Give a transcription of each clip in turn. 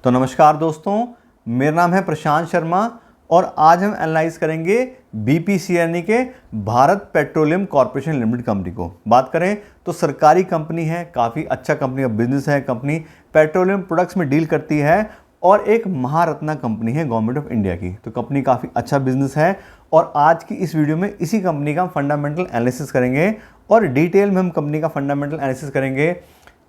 तो नमस्कार दोस्तों, मेरा नाम है प्रशांत शर्मा और आज हम एनालाइज करेंगे बीपीसीएल यानी के Bharat petroleum corporation limited company को। बात करें तो सरकारी कंपनी है, काफ़ी अच्छा कंपनी का बिजनेस है। कंपनी पेट्रोलियम प्रोडक्ट्स में डील करती है और एक महारत्ना कंपनी है गवर्नमेंट ऑफ इंडिया की। तो कंपनी काफ़ी अच्छा बिजनेस है और आज की इस वीडियो में इसी कंपनी का फंडामेंटल एनालिसिस करेंगे और डिटेल में हम कंपनी का फंडामेंटल एनालिसिस करेंगे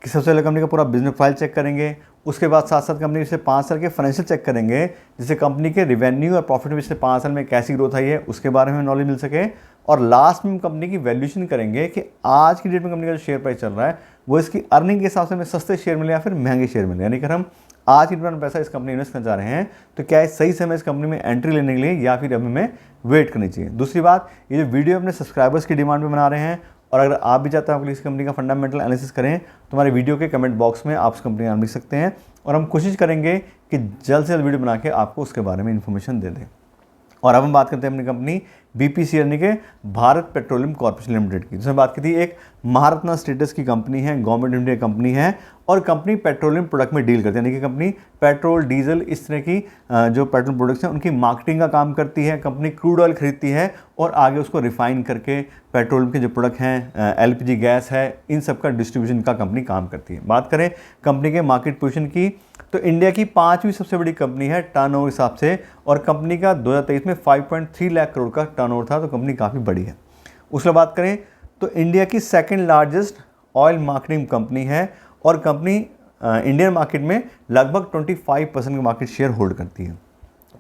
कि सबसे पहले कंपनी का पूरा बिजनेस फाइल चेक करेंगे, उसके बाद साथ साथ कंपनी से 5 साल के फाइनेंशियल चेक करेंगे, जिससे कंपनी के रिवेन्यू और प्रॉफिट में पिछले 5 साल में कैसी ग्रोथ आई है उसके बारे में नॉलेज मिल सके। और लास्ट में हम कंपनी की वैल्यूएशन करेंगे कि आज की डेट में कंपनी का जो शेयर प्राइस चल रहा है वो इसकी अर्निंग के हिसाब से हमें सस्ते शेयर मिले या फिर महंगे शेयर मिले। यानी कि हम आज की डेट में पैसा इस कंपनी इन्वेस्ट करना चाह रहे हैं तो क्या सही समय इस कंपनी में एंट्री लेने के लिए या फिर अभी हमें वेट करनी चाहिए। दूसरी बात, ये जो वीडियो अपने सब्सक्राइबर्स की डिमांड में बना रहे हैं और अगर आप भी चाहते हैं आपके लिए इस कंपनी का फंडामेंटल एनालिसिस करें तो हमारे वीडियो के कमेंट बॉक्स में आप इस कंपनी का नाम लिख सकते हैं और हम कोशिश करेंगे कि जल्द से जल्द वीडियो बना के आपको उसके बारे में इन्फॉर्मेशन दे दें। और अब हम बात करते हैं अपनी कंपनी बीपीसीएल यानी के भारत पेट्रोलियम कॉर्पोरेशन लिमिटेड की। जिसमें बात की थी, एक महारत्ना स्टेटस की कंपनी है, गवर्नमेंट इंडिया कंपनी है और कंपनी पेट्रोलियम प्रोडक्ट में डील करती है। यानी कि कंपनी पेट्रोल, डीजल, इस तरह की जो पेट्रोल प्रोडक्ट्स हैं उनकी मार्केटिंग का काम करती है। कंपनी क्रूड ऑयल खरीदती है और आगे उसको रिफाइन करके पेट्रोलियम के जो प्रोडक्ट हैं, एलपीजी गैस है, इन सब का डिस्ट्रीब्यूशन का कंपनी काम करती है। बात करें कंपनी के मार्केट पोजीशन की तो इंडिया की 5वीं सबसे बड़ी कंपनी है टर्नओवर हिसाब से और कंपनी का 2023 में 5.3 लाख करोड़ का टर्नओवर था। तो कंपनी काफ़ी बड़ी है। उसके बात करें तो इंडिया की second largest oil marketing company है और कंपनी इंडियन मार्केट में लगभग 25% का मार्केट शेयर होल्ड करती है।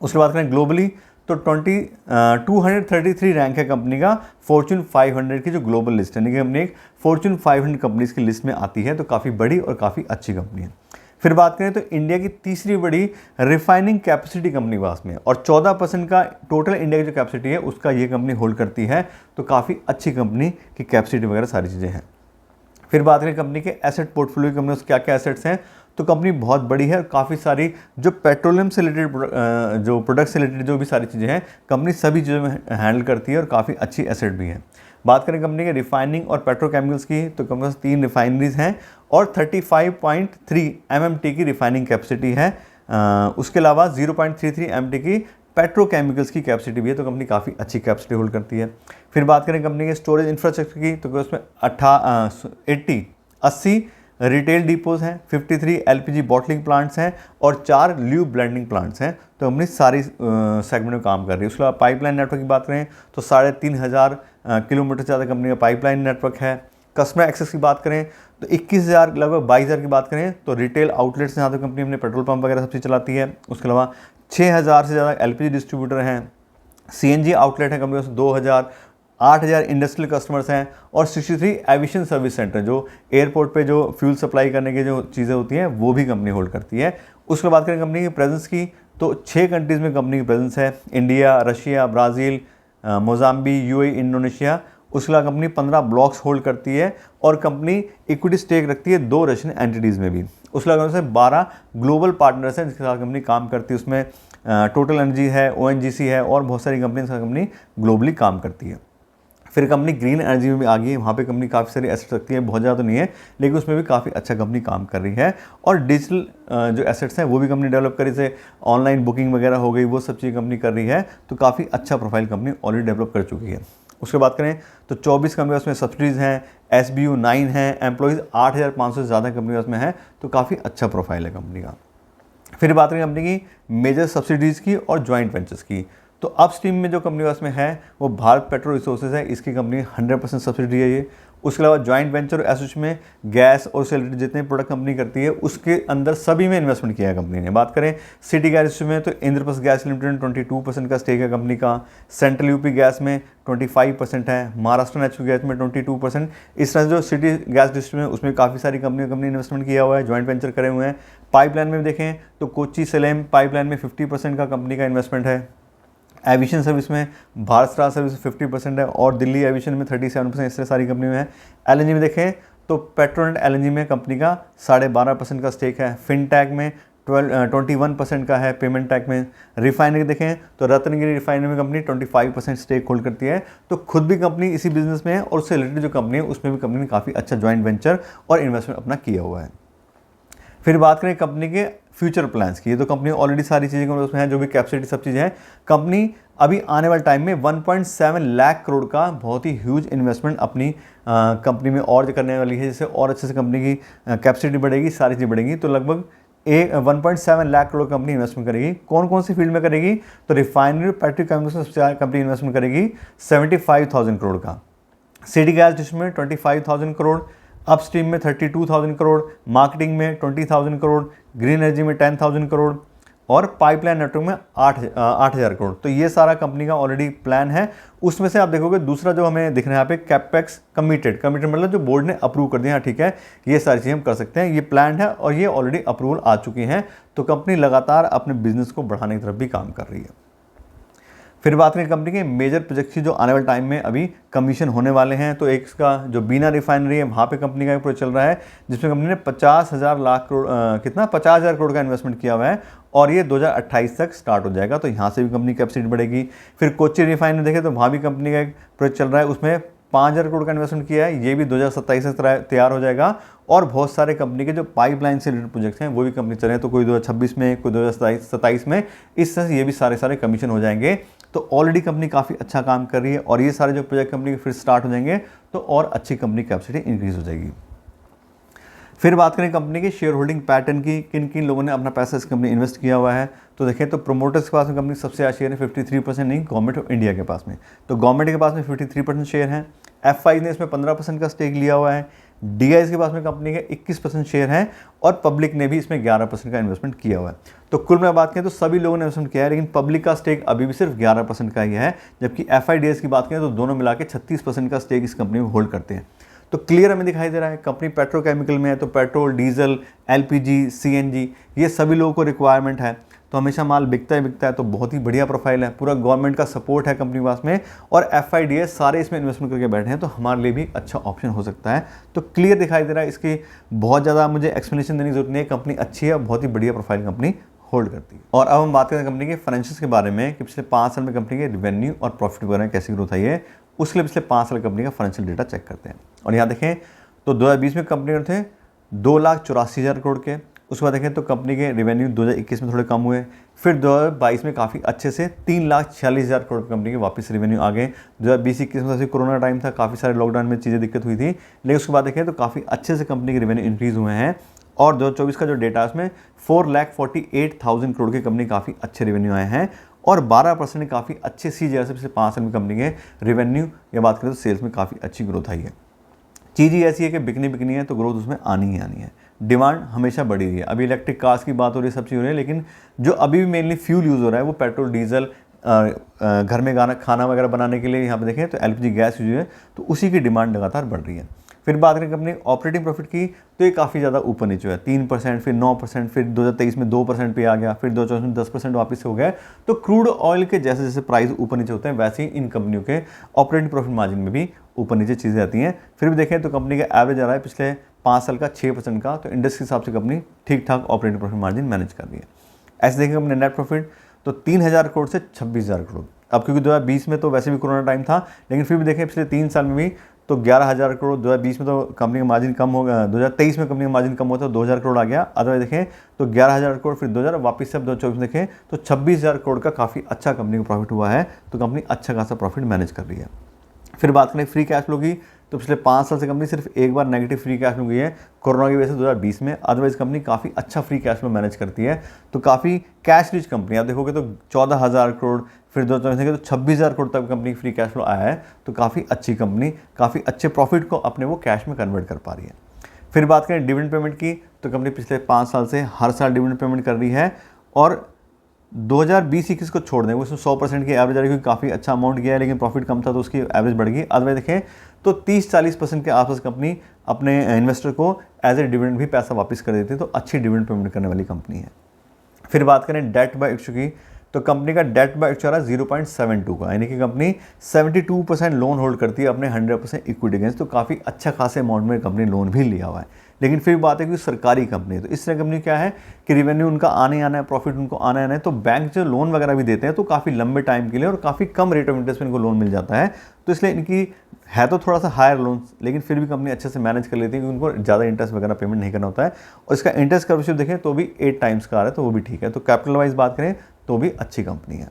उसके बाद करें ग्लोबली तो 233 रैंक है कंपनी का फॉर्च्यून 500 की जो ग्लोबल लिस्ट है। यानी कि हमने एक फॉर्च्यून 500 कंपनीज की लिस्ट में आती है। तो काफ़ी बड़ी और काफ़ी अच्छी कंपनी है। फिर बात करें तो इंडिया की तीसरी बड़ी रिफाइनिंग कैपेसिटी कंपनी पास में और 14% का टोटल इंडिया की जो कैपेसिटी है उसका ये कंपनी होल्ड करती है। तो काफ़ी अच्छी कंपनी की कैपेसिटी वगैरह सारी चीज़ें हैं। फिर बात करें कंपनी के एसेट पोर्टफोलियो, कंपनी उसके क्या क्या एसेट्स हैं तो कंपनी बहुत बड़ी है और काफ़ी सारी जो पेट्रोलियम से रिलेटेड जो प्रोडक्ट से रिलेटेड जो भी सारी चीज़ें हैं कंपनी सभी चीज़ों में हैंडल करती है और काफ़ी अच्छी एसेट भी है। बात करें कंपनी के रिफाइनिंग और पेट्रोकेमिकल्स की तो कंपनी के पास 3 रिफाइनरीज हैं और 35.3 MMT की रिफाइनिंग कैपेसिटी है। उसके अलावा 0.33 MT की पेट्रोकेमिकल्स की कैपेसिटी भी है। तो कंपनी काफ़ी अच्छी कैपेसिटी होल्ड करती है। फिर बात करें कंपनी के स्टोरेज इंफ्रास्ट्रक्चर की तो उसमें 80 रिटेल डिपोज हैं, 53 LPG बॉटलिंग प्लांट्स हैं और 4 ल्यूब ब्लेंडिंग प्लांट्स हैं। तो कंपनी सारी सेगमेंट में काम कर रही है। उसके बाद पाइपलाइन नेटवर्क की बात करें तो 3,500 किलोमीटर से ज़्यादा कंपनी का पाइपलाइन नेटवर्क है। कस्टमर एक्सेस की बात करें तो 21,000 लगभग 22,000 की बात करें तो रिटेल आउटलेट्स हैं, यहाँ तो कंपनी अपने पेट्रोल पंप वगैरह सब चीज़ चलाती है। उसके अलावा 6,000 से ज़्यादा LPG डिस्ट्रीब्यूटर हैं, CNG आउटलेट है कंपनी के 2,000, 8,000 इंडस्ट्रियल कस्टमर्स हैं और 63 एविएशन सर्विस सेंटर जो एयरपोर्ट पे जो फ्यूल सप्लाई करने की जो चीज़ें होती हैं वो भी कंपनी होल्ड करती है। उसके बाद करें कंपनी की प्रेजेंस की तो 6 कंट्रीज़ में कंपनी की प्रेजेंस है, India, Russia, Brazil, Mozambique, UAE, Indonesia. उसके अलावा कंपनी 15 ब्लॉक्स होल्ड करती है और कंपनी इक्विटी स्टेक रखती है 2 रशियन एंटिटीज़ में भी। उसके अलावा से 12 ग्लोबल पार्टनर्स हैं जिसके साथ कंपनी काम करती है। उसमें टोटल एनर्जी है, ONGC है और बहुत सारी कंपनी के साथ कंपनी ग्लोबली काम करती है। फिर कंपनी ग्रीन एनर्जी में भी आ गई है, वहाँ पे कंपनी काफ़ी सारी एसेट्स रखती है, बहुत ज़्यादा तो नहीं है लेकिन उसमें भी काफ़ी अच्छा कंपनी काम कर रही है। और डिजिटल जो एसेट्स हैं वो भी कंपनी डेवलप करी, जैसे ऑनलाइन बुकिंग वगैरह हो गई, वो सब चीज़ कंपनी कर रही है। तो काफ़ी अच्छा प्रोफाइल कंपनी ऑलरेडी डेवलप कर चुकी है। उसके बाद करें तो 24 कंपनी उसमें सब्सिडीज़ हैं, SBU 9 हैं, एम्प्लॉयज़ 8,500 से ज़्यादा कंपनी उसमें है। तो काफ़ी अच्छा प्रोफाइल है कंपनी का। फिर बात करें कंपनी की मेजर सब्सिडीज़ की और जॉइंट वेंचर्स की तो अपस्ट्रीम में जो कंपनी उसमें है वो भारत पेट्रोल रिसोर्सेज है, इसकी कंपनी 100% सब्सिडी है ये। उसके अलावा जॉइंट वेंचर और एसोसिएट में गैस और से रिलेटेड जितने प्रोडक्ट कंपनी करती है उसके अंदर सभी में इन्वेस्टमेंट किया है कंपनी ने। बात करें सिटी गैस में तो इंद्रप्रस्थ गैस लिमिटेड 22% का स्टेक है कंपनी का, सेंट्रल यूपी गैस में 25% है, महाराष्ट्र नेचुरल गैस में 22%। इस तरह से जो सिटी गैस डिस्ट्रिक्ट में उसमें काफ़ी सारी कंपनी इन्वेस्टमेंट किया हुआ है, जॉइंट वेंचर करे हुए हैं। पाइपलाइन में देखें तो कोच्चि सेलेम पाइपलाइन में 50% का कंपनी का इन्वेस्टमेंट है। एविएशन सर्विस में भारत स्टार सर्विस 50% है और दिल्ली एविएशन में 37%। इस तरह सारी कंपनी में है। LNG में देखें तो पेट्रोनेट LNG में कंपनी का 12.5% का स्टेक है। फिनटेक में 21% का है। पेमेंट टैक में रिफाइनरी देखें तो रत्नगिरी रिफाइनरी में कंपनी 25% स्टेक होल्ड करती है। तो खुद भी कंपनी इसी बिजनेस में है और उससे रिलेटेड जो कंपनी है उसमें भी कंपनी ने काफ़ी अच्छा जॉइंट वेंचर और इन्वेस्टमेंट अपना किया हुआ है। फिर बात करें कंपनी के फ्यूचर प्लान्स की, ये तो कंपनी ऑलरेडी सारी चीज़ें उसमें है, जो भी कैपेसिटी सब चीज़ें हैं। कंपनी अभी आने वाले टाइम में 1.7 लाख करोड़ का बहुत ही ह्यूज इन्वेस्टमेंट अपनी कंपनी में और करने वाली है, जिससे और अच्छे से कंपनी की कैपेसिटी बढ़ेगी, सारी चीज़ बढ़ेगी। तो लगभग 1.7 लाख करोड़ कंपनी इन्वेस्टमेंट करेगी। कौन कौन सी फील्ड में करेगी? तो रिफाइनरी पेट्रोकेमिकल्स में सबसे ज़्यादा कंपनी इन्वेस्टमेंट करेगी 75,000 करोड़ का, सिटी गैस डिस्ट्रीब्यूशन में 25,000 करोड़, अपस्ट्रीम में 32,000 करोड़, मार्केटिंग में 20,000 करोड़, ग्रीन एनर्जी में 10,000 करोड़ और पाइपलाइन नेटवर्क में 8,000 करोड़। तो ये सारा कंपनी का ऑलरेडी प्लान है। उसमें से आप देखोगे दूसरा जो हमें दिख रहा है यहाँ पे कैपेक्स कमिटेड मतलब जो बोर्ड ने अप्रूव कर दिया, ठीक है, ये सारी चीज़ें हम कर सकते हैं, ये प्लान है और ये ऑलरेडी अप्रूवल आ चुकी हैं। तो कंपनी लगातार अपने बिजनेस को बढ़ाने की तरफ भी काम कर रही है। फिर बात करें कंपनी के मेजर प्रोजेक्ट की जो आने वाले टाइम में अभी कमीशन होने वाले हैं, तो एक इसका जो बीना रिफाइनरी है वहाँ पे कंपनी का प्रोजेक्ट चल रहा है, जिसमें कंपनी ने 50,000 करोड़ का इन्वेस्टमेंट किया हुआ है और ये 2028 तक स्टार्ट हो जाएगा। तो यहाँ से भी कंपनी की कैपेसिटी बढ़ेगी। फिर कोच्चि रिफाइनरी देखें तो वहाँ भी कंपनी का एक प्रोजेक्ट चल रहा है, उसमें 5,000 करोड़ का इन्वेस्टमेंट किया है, ये भी 2027 तक तैयार हो जाएगा। और बहुत सारे कंपनी के जो पाइपलाइन से रिलेटेड प्रोजेक्ट्स हैं वो भी कंपनी चल रहे हैं, तो कोई 2026 में, कोई 2027 में, इस तरह से ये भी सारे कमीशन हो जाएंगे। तो ऑलरेडी कंपनी काफ़ी अच्छा काम कर रही है और ये सारे जो प्रोजेक्ट कंपनी के फिर स्टार्ट हो जाएंगे तो और अच्छी कंपनी कैपेसिटी इंक्रीज हो जाएगी। फिर बात करें कंपनी के शेयर होल्डिंग पैटर्न की, किन किन लोगों ने अपना पैसा इस कंपनी इन्वेस्ट किया हुआ है, तो देखें तो प्रोमोटर्स के पास में कंपनी सबसे ज़्यादा शेयर है 53% नहीं, गवर्नमेंट ऑफ इंडिया के पास में, तो गवर्नमेंट के पास में 53% शेयर हैं। FI ने इसमें 15% का स्टेक लिया हुआ है। DIS के पास में कंपनी के 21% शेयर हैं और पब्लिक ने भी इसमें 11% का इन्वेस्टमेंट किया हुआ है। तो कुल में बात करें तो सभी लोगों ने इन्वेस्टमेंट किया है, लेकिन पब्लिक का स्टेक अभी भी सिर्फ 11% का ही है, जबकि FIDS की बात करें तो दोनों मिला के 36% का स्टेक इस कंपनी में होल्ड करते हैं। तो क्लियर हमें दिखाई दे रहा है कंपनी पेट्रोकेमिकल में है, तो पेट्रोल, डीजल, LPG, CNG ये सभी लोगों को रिक्वायरमेंट है, तो हमेशा माल बिकता है। तो बहुत ही बढ़िया प्रोफाइल है, पूरा गवर्नमेंट का सपोर्ट है कंपनी के पास में और FIDS सारे इसमें इन्वेस्टमेंट करके बैठे हैं, तो हमारे लिए भी अच्छा ऑप्शन हो सकता है। तो क्लियर दिखाई दे रहा है, इसकी बहुत ज़्यादा मुझे एक्सप्लेनेशन देने की जरूरत नहीं है, कंपनी अच्छी है और बहुत ही बढ़िया प्रोफाइल कंपनी होल्ड करती है। और अब हम बात करें कंपनी के फाइनेंशियल्स के बारे में कि पिछले 5 साल में कंपनी के रेवेन्यू और प्रॉफिट वगैरह कैसी ग्रोथ आई है, उसके लिए पिछले 5 साल कंपनी का फाइनेंशियल डेटा चेक करते हैं। और यहाँ देखें तो 2020 में कंपनी थे 2,84,000 करोड़ के, उसके बाद देखें तो कंपनी के रेवेन्यू 2021 में थोड़े कम हुए, फिर 2022 में काफ़ी अच्छे से 3,46,000 करोड़ कंपनी के वापस रेवेन्यू आ गए। 2020-21 में कोरोना टाइम था, काफ़ी सारे लॉकडाउन में चीज़ें दिक्कत हुई थी, लेकिन उसके बाद देखें तो काफ़ी अच्छे से कंपनी के रेवेन्यू इंक्रीज़ हुए हैं। और 2024 का जो डेटा है उसमें 4,48,000 करोड़ के कंपनी काफ़ी अच्छे रेवेन्यू आए हैं और 12% काफ़ी अच्छे CAGR से पिछले 5 साल में कंपनी के रेवेन्यू या बात करें तो सेल्स में काफ़ी अच्छी ग्रोथ आई है। चीज़ ही ऐसी है कि बिकनी है तो ग्रोथ उसमें आनी ही आनी है, डिमांड हमेशा बढ़ी रही है। अभी इलेक्ट्रिक कार्स की बात हो रही है, सब चीज़ हो रही है, लेकिन जो अभी भी मेनली फ्यूल यूज़ हो रहा है वो पेट्रोल, डीजल, घर में खाना वगैरह बनाने के लिए यहाँ पे देखें तो LPG गैस यूज है, तो उसी की डिमांड लगातार बढ़ रही है। फिर बात करें कंपनी ऑपरेटिंग प्रॉफिट की, तो ये काफ़ी ज़्यादा ऊपर नीचे है, 3%, फिर 9%, फिर 2023 में 2% पे आ गया, फिर 2024 में 10% वापस हो गया। तो क्रूड ऑयल के जैसे जैसे प्राइस ऊपर नीचे होते हैं, वैसे ही इन कंपनियों के ऑपरेटिंग प्रॉफिट मार्जिन में भी ऊपर नीचे चीज़ें आती हैं। फिर भी देखें तो कंपनी का एवरेज आ रहा है पिछले 5 साल का 6% का, तो इंडस्ट्री के हिसाब से कंपनी ठीक ठाक ऑपरेटिंग प्रॉफिट मार्जिन मैनेज कर रही है। ऐसे देखें अपने नेट प्रॉफिट तो 3,000 करोड़ से 26,000 करोड़। अब क्योंकि 2020 में तो वैसे भी कोरोना टाइम था, लेकिन फिर भी देखें पिछले 3 साल में भी तो 11,000 करोड़, 2020 में तो कंपनी का मार्जिन कम हो गया, 2023 में कंपनी का मार्जिन कम हुआ था, 2,000 करोड़ आ गया। अदरवाइज देखें तो 11,000 करोड़, फिर 2,000, वापस से अब 2024 में देखें तो 26,000 करोड़ का काफ़ी अच्छा कंपनी को प्रॉफिट हुआ है। तो कंपनी अच्छा खासा प्रॉफिट मैनेज कर रही है। फिर बात करें फ्री कैश फ्लो की, तो पिछले 5 साल से कंपनी सिर्फ एक बार नेगेटिव फ्री कैश फ्लो गई है, कोरोना की वजह से 2020 में। अदरवाइज कंपनी काफ़ी अच्छा फ्री कैश फ्लो मैनेज करती है, तो काफ़ी कैश रिच कंपनी। आप देखोगे तो 14,000 करोड़, फिर 2024 देखें तो 26,000 करोड़ तक कंपनी फ्री कैश फ्लो आया है। तो काफ़ी अच्छी कंपनी काफ़ी अच्छे प्रॉफिट को अपने वो कैश में कन्वर्ट कर पा रही है। फिर बात करें डिविडेंड पेमेंट की, तो कंपनी पिछले 5 साल से हर साल डिविडेंड पेमेंट कर रही है और 2020-21 को छोड़ दें उसमें 100% की एवरेज आ रही है, क्योंकि काफ़ी अच्छा अमाउंट गया है, लेकिन प्रॉफिट कम था तो उसकी एवरेज बढ़ गई। अदरवाइज देखें तो 30-40% के आसपास कंपनी अपने इन्वेस्टर को एज ए डिविडेंड भी पैसा वापस कर देती है, तो अच्छी डिविडेंड पेमेंट करने वाली कंपनी है। फिर बात करें डेट बाय इश्यू की, तो कंपनी का डेट बाय इक्विटी आ रहा है 0.72 का, यानी कि कंपनी 72% लोन होल्ड करती है अपने 100% इक्विटी अगेंस्ट। तो काफ़ी अच्छा खासे अमाउंट में कंपनी लोन भी लिया हुआ है। लेकिन फिर बात है कि सरकारी कंपनी है, तो इस तरह कंपनी क्या है कि रिवेन्यू उनका आने आना है, प्रॉफिट उनको आना आना है, तो बैंक जो लोन वगैरह भी देते हैं तो काफ़ी लंबे टाइम के लिए और काफ़ी कम रेट ऑफ इंटरेस्ट में इनको लोन मिल जाता है। तो इसलिए इनकी है तो थोड़ा सा हायर लोन, लेकिन फिर भी कंपनी अच्छे से मैनेज कर लेती है क्योंकि उनको ज़्यादा इंटरेस्ट वगैरह पेमेंट नहीं करना होता है। और इसका इंटरेस्ट कवरेज देखें तो भी 8 टाइम्स का आ रहा है, तो वो भी ठीक है। तो कैपिटल वाइज बात करें तो भी अच्छी कंपनी है।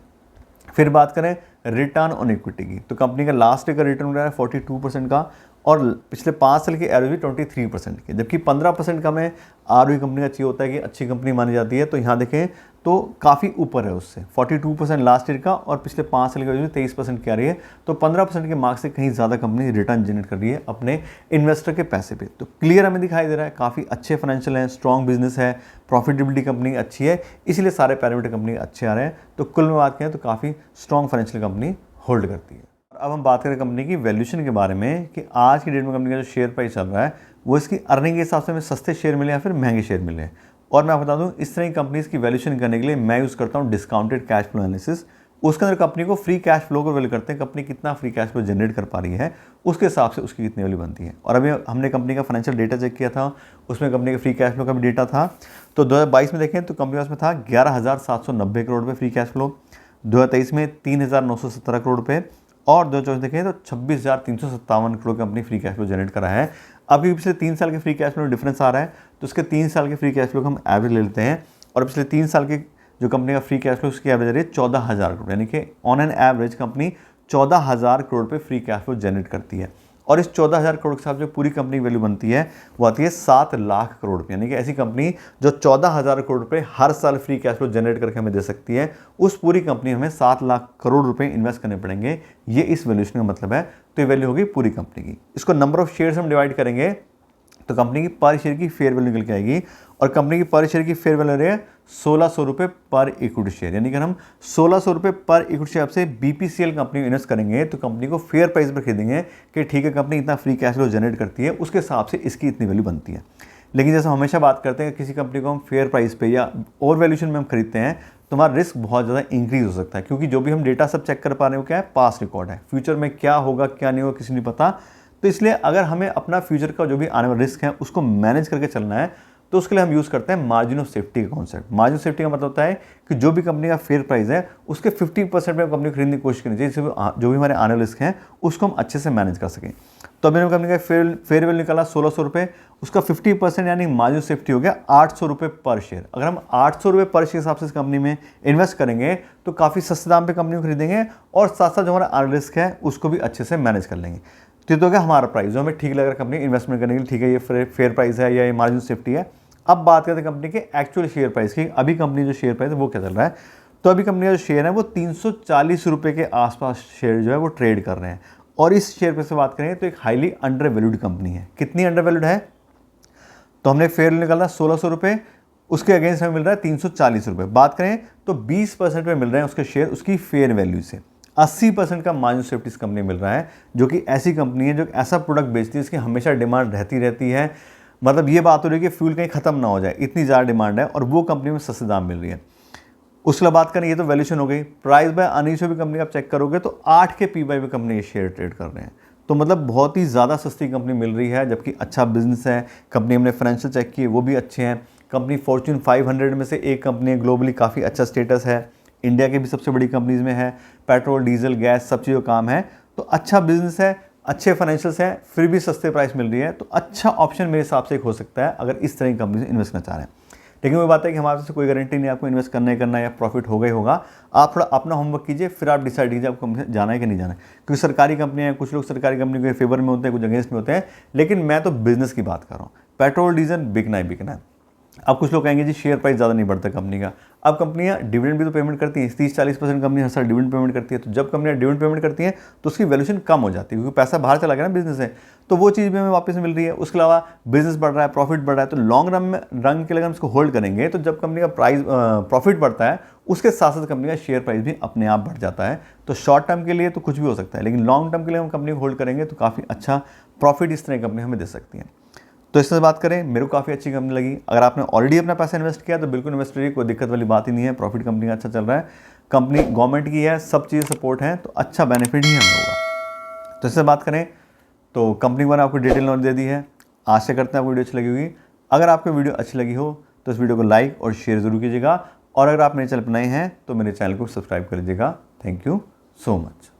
फिर बात करें रिटर्न ऑन इक्विटी की, तो कंपनी का लास्ट ईयर का रिटर्न रहा है 42% का और पिछले 5 साल की एवरेज भी 23% की, जबकि 15% का में आरओई कंपनी का चाहिए होता है कि अच्छी कंपनी मानी जाती है। तो यहाँ देखें तो काफ़ी ऊपर है उससे, 42% लास्ट ईयर का और पिछले 5 साल की एवरेज 23% की आ रही है। तो 15% के मार्क्स से कहीं ज़्यादा कंपनी रिटर्न जनरेट कर रही है अपने इन्वेस्टर के पैसे पे। तो क्लियर हमें दिखाई दे रहा है काफ़ी अच्छे फाइनेंशियल हैं, स्ट्रॉन्ग बिजनेस है, प्रॉफिटेबिलिटी कंपनी अच्छी है, इसलिए सारे पैरामीटर कंपनी अच्छे आ रहे हैं। तो कुल में बात करें तो काफ़ी स्ट्रॉन्ग फाइनेंशियल कंपनी होल्ड करती है। अब हम बात करें कंपनी की वैल्यूएशन के बारे में कि आज की डेट में कंपनी का जो शेयर प्राइस चल रहा है वो इसकी अर्निंग के हिसाब से हमें सस्ते शेयर मिले या फिर महंगे शेयर मिले। और मैं आपको बता दूं इस तरह की कंपनीज की वैल्यूएशन करने के लिए मैं यूज़ करता हूं डिस्काउंटेड कैश फ्लो एनालिसिस। उसके अंदर कंपनी को फ्री कैश फ्लो को वैल्यू करते हैं, कंपनी कितना फ्री कैश फ्लो जनरेट कर पा रही है उसके हिसाब से उसकी कितनी वैल्यू बनती है। और अभी हमने कंपनी का फाइनेंशियल डेटा चेक किया था, उसमें कंपनी का फ्री कैश फ्लो का भी डेटा था। तो 2022 में देखें तो कंपनी के पास में था 11,790 करोड़ रुपये फ्री कैश फ्लो, 2023 में 3,917 करोड़ रुपये और 2024 देखें तो 26,357 crore company free cash flow generate करा है। अभी पिछले 3 साल के फ्री कैश फ्लो में डिफरेंस आ रहा है, तो उसके 3 साल के फ्री कैश फ्लो को हम एवरेज ले लेते हैं और पिछले 3 साल के जो कंपनी का फ्री कैश फ्लो उसकी एवरेज आ रही है 14,000 करोड़, यानी कि on an average company 14,000 crore पे फ्री कैश फ्लो जनरेट करती है। और इस 14,000 करोड़ के साथ जो पूरी कंपनी की वैल्यू बनती है वो आती है 7 लाख करोड़ रुपये, यानी कि ऐसी कंपनी जो 14,000 करोड़ रुपये हर साल फ्री कैश फ्लो जनरेट करके हमें दे सकती है, उस पूरी कंपनी हमें 7 लाख करोड़ रुपए इन्वेस्ट करने पड़ेंगे। ये इस वैल्यूएशन का मतलब है। तो ये वैल्यू होगी पूरी कंपनी की। इसको नंबर ऑफ शेयर्स हम डिवाइड करेंगे तो कंपनी की पर शेयर की फेयर वैल्यू निकल के आएगी और कंपनी की पर शेयर की फेयर वैल्यू है 1,600 रुपये पर इक्विटी शेयर, यानी कि हम 1,600 रुपये पर इक्विटी शेयर से बीपीसीएल कंपनी में इन्वेस्ट करेंगे तो कंपनी को फेयर प्राइस पर खरीदेंगे कि ठीक है कंपनी इतना फ्री कैश फ्लो जनरेट करती है, उसके हिसाब से इसकी इतनी वैल्यू बनती है। लेकिन जैसे हम हमेशा बात करते हैं किसी कंपनी को हम फेयर प्राइस पे या ओवर वैल्यूएशन में हम खरीदते हैं तो हमारा रिस्क बहुत ज़्यादा इंक्रीज हो सकता है, क्योंकि जो भी हम डेटा सब चेक कर पा रहे हो क्या है पास्ट रिकॉर्ड है, फ्यूचर में क्या होगा क्या नहीं होगा किसी नहीं पता। तो इसलिए अगर हमें अपना फ्यूचर का जो भी आने वाला रिस्क है उसको मैनेज करके चलना है तो उसके लिए हम यूज़ करते हैं मार्जिन ऑफ सेफ्टी का कॉन्सेप्ट। मार्जिन ऑफ सेफ्टी का मतलब होता है कि जो भी कंपनी का फेयर प्राइस है उसके 50% में कंपनी को खरीदने की कोशिश करनी चाहिए, जिससे जो भी हमारे आने वाले रिस्क हैं उसको हम अच्छे से मैनेज कर सकें। तो अभी कंपनी का फेयर वैल्यू निकाला 1,600 रुपये, उसका 50% यानी मार्जिन ऑफ सेफ्टी हो गया 800 रुपये पर शेयर। अगर हम 800 रुपये पर शेयर हिसाब से इस कंपनी में इन्वेस्ट करेंगे तो काफ़ी सस्ते दाम पर कंपनी को खरीदेंगे और साथ साथ जो हमारा आने रिस्क है उसको भी अच्छे से मैनेज कर लेंगे। तो ये तो क्या हमारा प्राइस जो हमें ठीक लग रहा है कंपनी इन्वेस्टमेंट करने के लिए, ठीक है ये फेयर प्राइस है या ये मार्जिन सेफ्टी है। अब बात करते हैं कंपनी के एक्चुअल शेयर प्राइस की। अभी कंपनी जो शेयर प्राइस है वो क्या चल रहा है, तो अभी कंपनी का जो शेयर है वो 340 रुपये के आसपास शेयर जो है वो ट्रेड कर रहे हैं। और इस शेयर प्राइस से बात करें तो एक हाईली अंडर वैल्यूड कंपनी है। कितनी अंडर वैल्यूड है, तो हमने फेयर निकाला 1,600 रुपये, उसके अगेंस्ट हमें मिल रहा है 340 रुपये। बात करें तो 20% में मिल रहे हैं उसके शेयर उसकी फेयर वैल्यू से। 80% का मार्जिन सेफ्टी इस कंपनी मिल रहा है, जो कि ऐसी कंपनी है जो ऐसा प्रोडक्ट बेचती है इसकी हमेशा डिमांड रहती है। मतलब ये बात हो रही है कि फ्यूल कहीं खत्म ना हो जाए, इतनी ज़्यादा डिमांड है और वो कंपनी में सस्ते दाम मिल रही है। उसके बाद बात करें ये तो वैल्यूएशन हो गई। प्राइस बाय अर्निंग्स भी कंपनी आप चेक करोगे तो 8 के पी बाई में कंपनी ये शेयर ट्रेड कर रहे हैं। तो मतलब बहुत ही ज़्यादा सस्ती कंपनी मिल रही है, जबकि अच्छा बिजनेस है। कंपनी हमने फाइनेंशियल चेक किए वो भी अच्छे हैं। कंपनी फॉर्च्यून 500 में से एक कंपनी है, ग्लोबली काफ़ी अच्छा स्टेटस है, इंडिया के भी सबसे बड़ी कंपनीज में है, पेट्रोल डीजल गैस सब चीज़ों काम है। तो अच्छा बिजनेस है, अच्छे फाइनेंशियल्स हैं, फिर भी सस्ते प्राइस मिल रही है। तो अच्छा ऑप्शन मेरे हिसाब से एक हो सकता है अगर इस तरह की कंपनी से इन्वेस्ट करना चाह रहे हैं। लेकिन वो बात है कि हमारे से कोई गारंटी नहीं आपको इन्वेस्ट करना है या प्रॉफिट होगा ही होगा। आप थोड़ा अपना होमवर्क कीजिए, फिर आप डिसाइड कीजिए आपको जाना है कि नहीं जाना है। क्योंकि सरकारी कंपनियां हैं, कुछ लोग सरकारी कंपनी के फेवर में होते हैं, कुछ अगेंस्ट में होते हैं, लेकिन मैं तो बिजनेस की बात कर रहा हूँ। पेट्रोल डीजल बिकना है। अब कुछ लोग कहेंगे जी शेयर प्राइस ज़्यादा नहीं बढ़ता कंपनी का। अब कंपनियां डिविडेंड भी तो पेमेंट करती हैं, 30-40% कंपनी हर साल डिविडेंड पेमेंट करती है। तो जब कंपनियां डिविडेंड पेमेंट करती हैं तो उसकी वैल्यूएशन कम हो जाती है, क्योंकि पैसा बाहर चला गया ना बिजनेस है, तो वो चीज़ भी हमें वापस मिल रही है। उसके अलावा बिजनेस बढ़ रहा है, प्रॉफिट बढ़ रहा है, तो लॉन्ग रन के लिए हम इसको होल्ड करेंगे तो जब कंपनी का प्राइस प्रॉफिट बढ़ता है उसके साथ साथ कंपनी का शेयर प्राइस भी अपने आप बढ़ जाता है। तो शॉर्ट टर्म के लिए तो कुछ भी हो सकता है, लेकिन लॉन्ग टर्म के लिए हम कंपनी को होल्ड करेंगे तो काफ़ी अच्छा प्रॉफिट इस तरह की कंपनी हमें दे सकती है। तो इससे बात करें, मेरे को काफ़ी अच्छी कंपनी लगी। अगर आपने ऑलरेडी अपना पैसा इन्वेस्ट किया तो बिल्कुल इन्वेस्ट करिए, कोई दिक्कत वाली बात ही नहीं है। प्रॉफिट कंपनी का अच्छा चल रहा है, कंपनी गवर्नमेंट की है, सब चीज़ें सपोर्ट हैं, तो अच्छा बेनिफिट ही हमें होगा। तो इससे बात करें तो कंपनी को मैंने आपको डिटेल नॉलेज दे दी है। आशा करते हैं आपको वीडियो अच्छी लगी होगी। अगर आपको वीडियो अच्छी लगी हो तो इस वीडियो को लाइक और शेयर ज़रूर कीजिएगा, और अगर आप मेरे चैनल पर नए हैं तो मेरे चैनल को सब्सक्राइब कर लीजिएगा। Thank you so much.